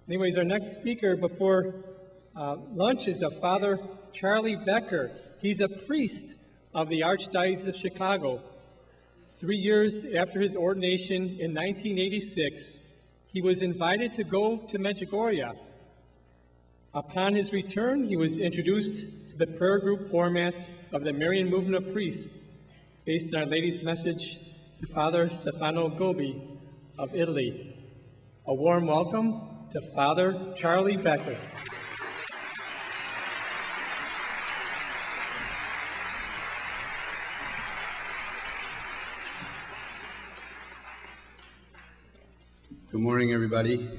Anyways, our next speaker before lunch is Father Charlie Becker. He's a priest of the Archdiocese of Chicago. 3 years after his ordination in 1986, he was invited to go to Medjugorje. Upon his return, he was introduced to the prayer group format of the Marian Movement of Priests, based on Our Lady's message to Father Stefano Gobi of Italy. A warm welcome to Father Charlie Becker. Good morning, everybody.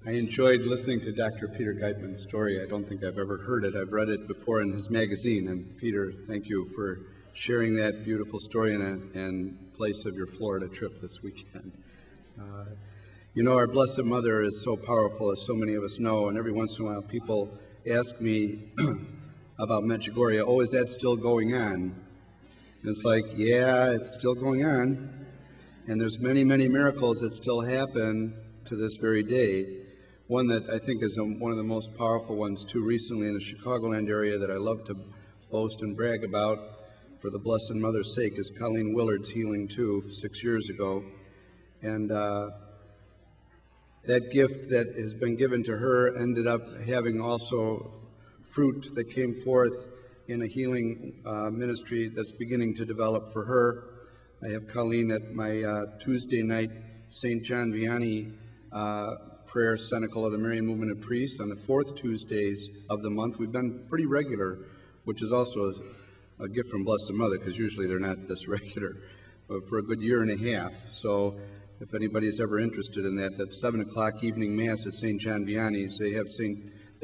I enjoyed listening to Dr. Peter Geitman's story. I don't think I've ever heard it. I've read it before in his magazine. And Peter, thank you for sharing that beautiful story in place of your Florida trip this weekend. You know, our Blessed Mother is so powerful, as so many of us know, and every once in a while people ask me about Medjugorje, oh, is that still going on? And it's like, yeah, it's still going on. And there's many, many miracles that still happen to this very day. One that I think is one of the most powerful ones, too, recently in the Chicagoland area that I love to boast and brag about for the Blessed Mother's sake is Colleen Willard's healing, too, 6 years ago. And that gift that has been given to her ended up having also fruit that came forth in a healing ministry that's beginning to develop for her. I have Colleen at my Tuesday night St. John Vianney prayer cenacle of the Marian Movement of Priests on the 4th Tuesdays of the month. We've been pretty regular, which is also a gift from Blessed Mother, because usually they're not this regular, but for a good year and a half. So if anybody's ever interested in that, that 7 o'clock evening Mass at St. John Vianney's, they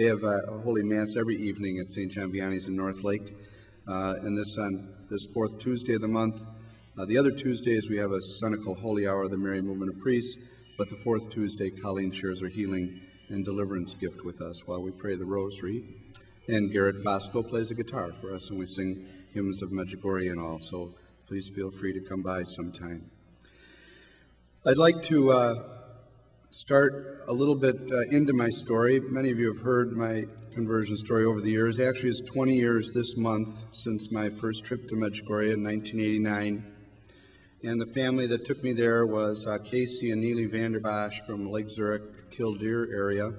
have a Holy Mass every evening at St. John Vianney's in North Lake. And this on this 4th Tuesday of the month. The other Tuesdays we have a cenacle Holy Hour of the Marian Movement of Priests, but the 4th Tuesday, Colleen shares her healing and deliverance gift with us while we pray the Rosary. And Garrett Fosco plays a guitar for us, and we sing hymns of Medjugorje and all, so please feel free to come by sometime. I'd like to start a little bit into my story. Many of you have heard my conversion story over the years. Actually, it's 20 years this month since my first trip to Medjugorje in 1989. And the family that took me there was Casey and Neely Vanderbosch from Lake Zurich, Killdeer area.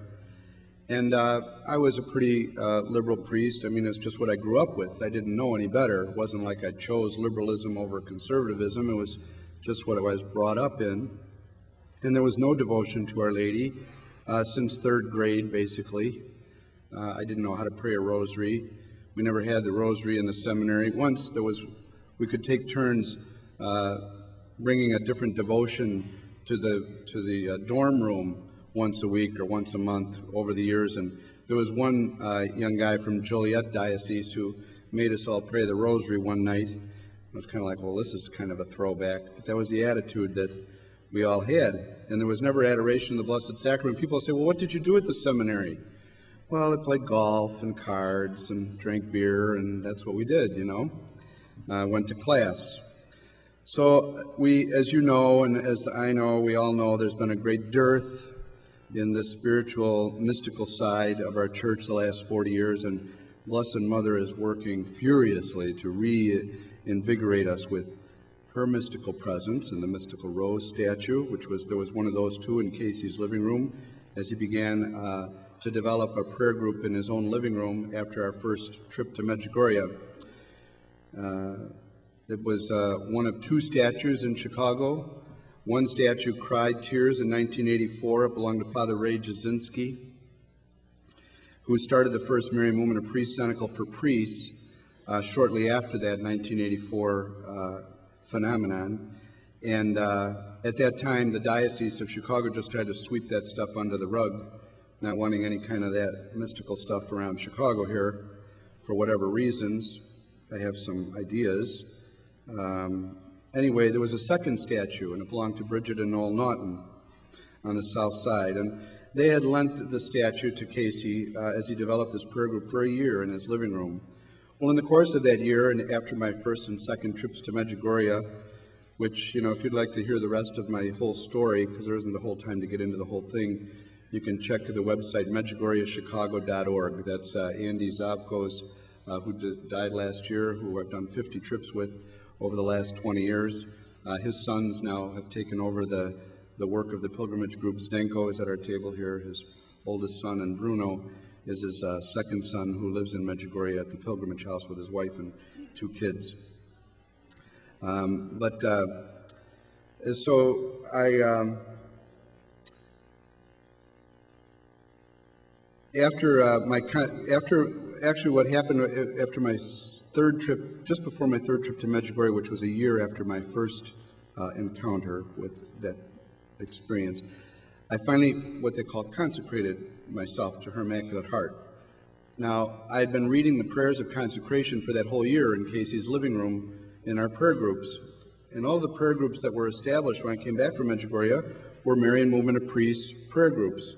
And I was a pretty liberal priest. I mean, it's just what I grew up with. I didn't know any better. It wasn't like I chose liberalism over conservatism. It was just what I was brought up in. And there was no devotion to Our Lady since 3rd grade, basically. I didn't know how to pray a rosary. We never had the rosary in the seminary. Once we could take turns bringing a different devotion to the dorm room once a week or once a month over the years. And there was one young guy from Joliet Diocese who made us all pray the rosary one night. I was kind of like, well, this is kind of a throwback. But that was the attitude that we all had. And there was never adoration of the Blessed Sacrament. People say, well, what did you do at the seminary? Well, I played golf and cards and drank beer, and that's what we did, you know. Went to class. So we, as you know, and as I know, we all know, there's been a great dearth in the spiritual, mystical side of our church the last 40 years, and Blessed Mother is working furiously to reinvigorate us with her mystical presence and the mystical rose statue, there was one of those two in Casey's living room as he began to develop a prayer group in his own living room after our first trip to Medjugorje. It was one of 2 statues in Chicago. One statue cried tears in 1984. It belonged to Father Ray Jasinski, who started the first Marian Movement of Priests cenacle for priests shortly after that 1984 phenomenon. And at that time, the Diocese of Chicago just tried to sweep that stuff under the rug, not wanting any kind of that mystical stuff around Chicago here for whatever reasons. I have some ideas. Anyway, there was a second statue, and it belonged to Bridget and Noel Naughton on the south side. And they had lent the statue to Casey as he developed this prayer group for a year in his living room. Well, in the course of that year, and after my first and second trips to Medjugorje, which, if you'd like to hear the rest of my whole story, because there isn't the whole time to get into the whole thing, you can check the website medjugorjechicago.org. That's Andy Zavko's, who died last year, who I've done 50 trips with over the last 20 years. His sons now have taken over the work of the pilgrimage group. Zdenko is at our table here, his oldest son, and Bruno is his second son, who lives in Medjugorje at the pilgrimage house with his wife and 2 kids. So actually what happened after my third trip, just before my third trip to Medjugorje, which was a year after my first encounter with that experience, I finally, what they call, consecrated myself to her Immaculate Heart. Now, I had been reading the prayers of consecration for that whole year in Casey's living room in our prayer groups. And all the prayer groups that were established when I came back from Medjugorje were Marian Movement of Priests prayer groups.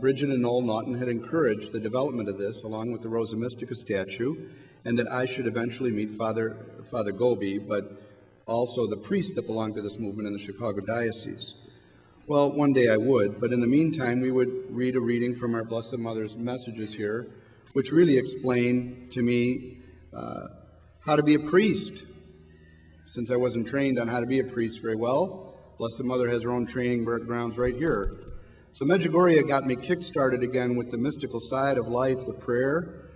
Bridget and Noel Naughton had encouraged the development of this, along with the Rosa Mystica statue, and that I should eventually meet Father Gobi, but also the priests that belonged to this movement in the Chicago Diocese. Well, one day I would, but in the meantime, we would read a reading from our Blessed Mother's messages here, which really explain to me how to be a priest. Since I wasn't trained on how to be a priest very well, Blessed Mother has her own training grounds right here. So Medjugorje got me kick-started again with the mystical side of life, the prayer,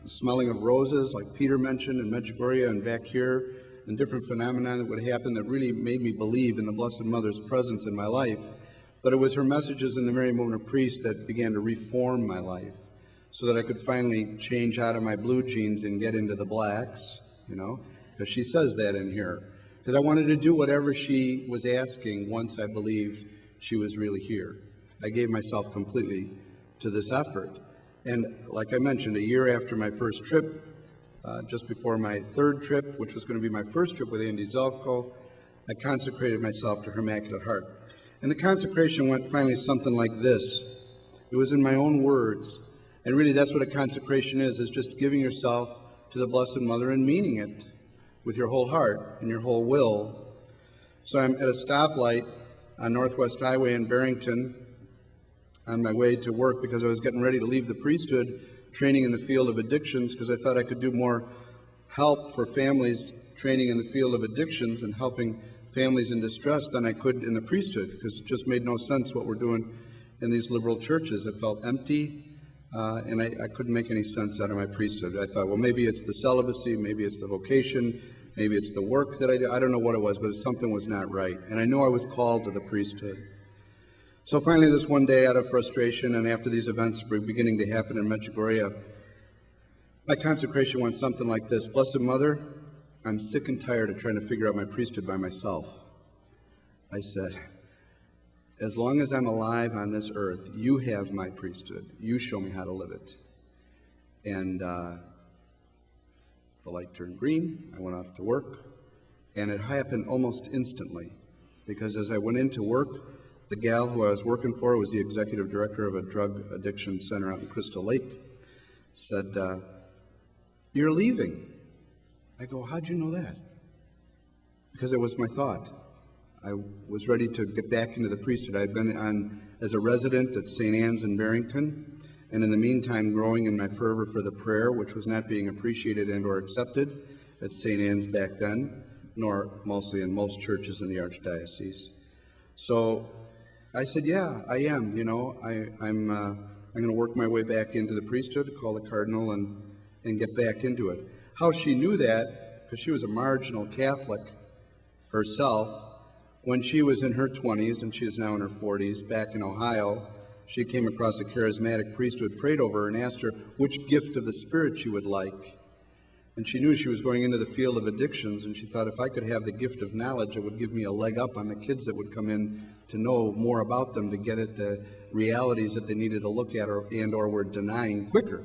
smelling of roses, like Peter mentioned in Medjugorje and back here, and different phenomena that would happen that really made me believe in the Blessed Mother's presence in my life. But it was her messages in the Marian Movement of Priests that began to reform my life so that I could finally change out of my blue jeans and get into the blacks, because she says that in here. Because I wanted to do whatever she was asking once I believed she was really here. I gave myself completely to this effort. And like I mentioned, a year after my first trip, just before my third trip, which was going to be my first trip with Andy Zavko, I consecrated myself to her Immaculate Heart. And the consecration went finally something like this. It was in my own words. And really that's what a consecration is just giving yourself to the Blessed Mother and meaning it with your whole heart and your whole will. So I'm at a stoplight on Northwest Highway in Barrington on my way to work because I was getting ready to leave the priesthood training in the field of addictions because I thought I could do more help for families training in the field of addictions and helping families in distress than I could in the priesthood, because it just made no sense what we're doing in these liberal churches. It felt empty, and I couldn't make any sense out of my priesthood. I thought, well, maybe it's the celibacy, maybe it's the vocation, maybe it's the work that I do. I don't know what it was, but something was not right. And I knew I was called to the priesthood. So finally, this one day, out of frustration, and after these events were beginning to happen in Medjugorje, my consecration went something like this. Blessed Mother, I'm sick and tired of trying to figure out my priesthood by myself. I said, as long as I'm alive on this earth, you have my priesthood. You show me how to live it. And the light turned green. I went off to work. And it happened almost instantly, because as I went into work, the gal who I was working for was the executive director of a drug addiction center out in Crystal Lake, said, you're leaving. I go, how'd you know that? Because it was my thought. I was ready to get back into the priesthood. I'd been on as a resident at St. Anne's in Barrington, and in the meantime growing in my fervor for the prayer, which was not being appreciated and or accepted at St. Anne's back then, nor mostly in most churches in the Archdiocese. So I said, yeah, I am. I'm going to work my way back into the priesthood, call the cardinal, and get back into it. How she knew that, because she was a marginal Catholic herself, when she was in her 20s, and she is now in her 40s, back in Ohio, she came across a charismatic priest who had prayed over her and asked her which gift of the Spirit she would like. And she knew she was going into the field of addictions, and she thought if I could have the gift of knowledge, it would give me a leg up on the kids that would come in to know more about them, to get at the realities that they needed to look at or were denying quicker.